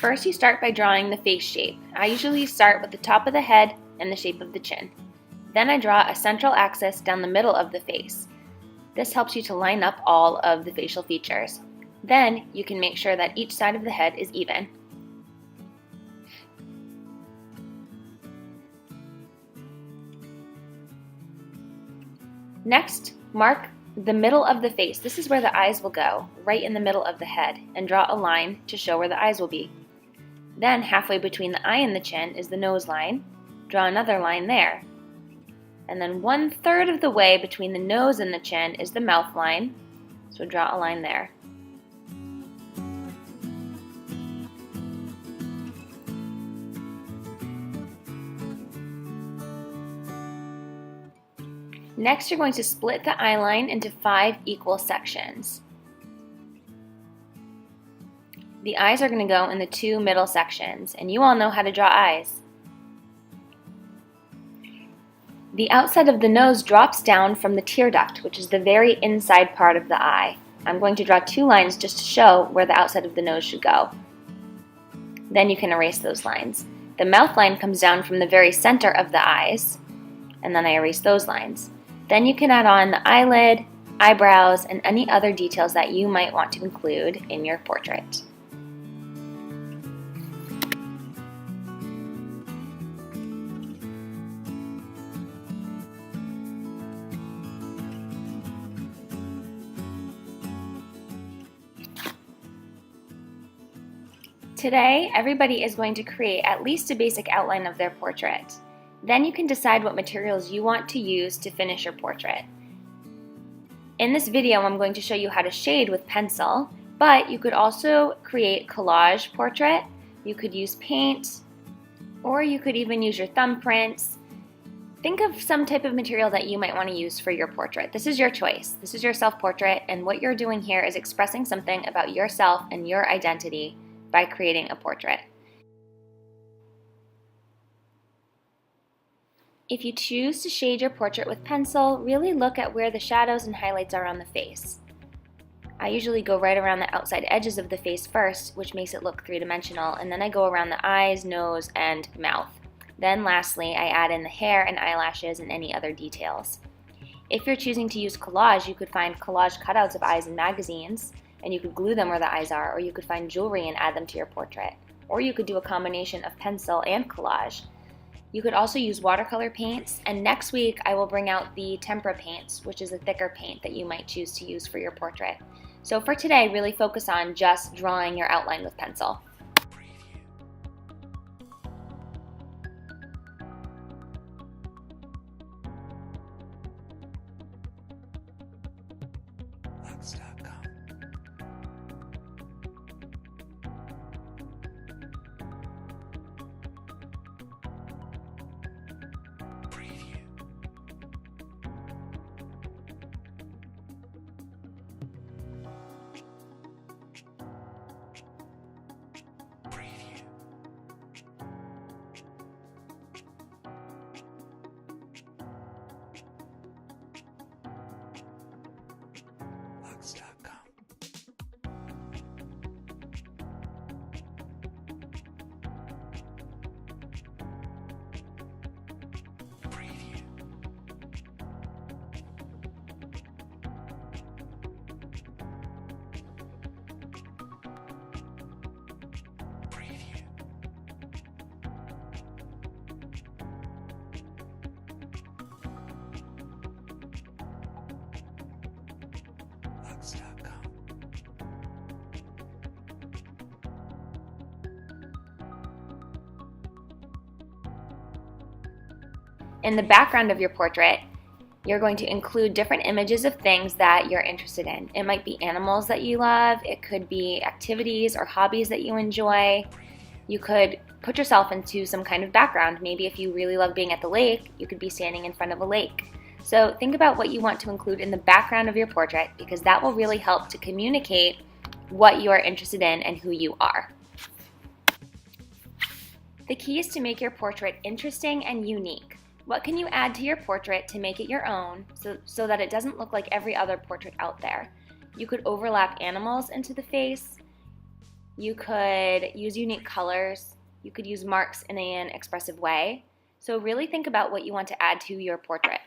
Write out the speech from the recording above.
First, you start by drawing the face shape. I usually start with the top of the head and the shape of the chin. Then I draw a central axis down the middle of the face. This helps you to line up all of the facial features. Then you can make sure that each side of the head is even. Next, mark the middle of the face. This is where the eyes will go, right in the middle of the head, and draw a line to show where the eyes will be. Then halfway between the eye and the chin is the nose line. Draw another line there. And then 1/3 of the way between the nose and the chin is the mouth line, so draw a line there. Next, you're going to split the eye line into 5 equal sections. The eyes are going to go in the 2 middle sections, and you all know how to draw eyes. The outside of the nose drops down from the tear duct, which is the very inside part of the eye. I'm going to draw 2 lines just to show where the outside of the nose should go. Then you can erase those lines. The mouth line comes down from the very center of the eyes, and then I erase those lines. Then you can add on the eyelid, eyebrows, and any other details that you might want to include in your portrait. Today, everybody is going to create at least a basic outline of their portrait. Then you can decide what materials you want to use to finish your portrait. In this video, I'm going to show you how to shade with pencil, but you could also create collage portrait. You could use paint, or you could even use your thumbprints. Think of some type of material that you might want to use for your portrait. This is your choice. This is your self-portrait, and what you're doing here is expressing something about yourself and your identity by creating a portrait. If you choose to shade your portrait with pencil, really look at where the shadows and highlights are on the face. I usually go right around the outside edges of the face first, which makes it look three-dimensional, and then I go around the eyes, nose, and mouth. Then lastly, I add in the hair and eyelashes and any other details. If you're choosing to use collage, you could find collage cutouts of eyes in magazines, and you could glue them where the eyes are, or you could find jewelry and add them to your portrait. Or you could do a combination of pencil and collage. You could also use watercolor paints, and next week I will bring out the tempera paints, which is a thicker paint that you might choose to use for your portrait. So for today, really focus on just drawing your outline with pencil. In the background of your portrait, you're going to include different images of things that you're interested in. It might be animals that you love, it could be activities or hobbies that you enjoy. You could put yourself into some kind of background. Maybe if you really love being at the lake, you could be standing in front of a lake. So think about what you want to include in the background of your portrait, because that will really help to communicate what you are interested in and who you are. The key is to make your portrait interesting and unique. What can you add to your portrait to make it your own so that it doesn't look like every other portrait out there? You could overlap animals into the face. You could use unique colors. You could use marks in an expressive way. So really think about what you want to add to your portrait.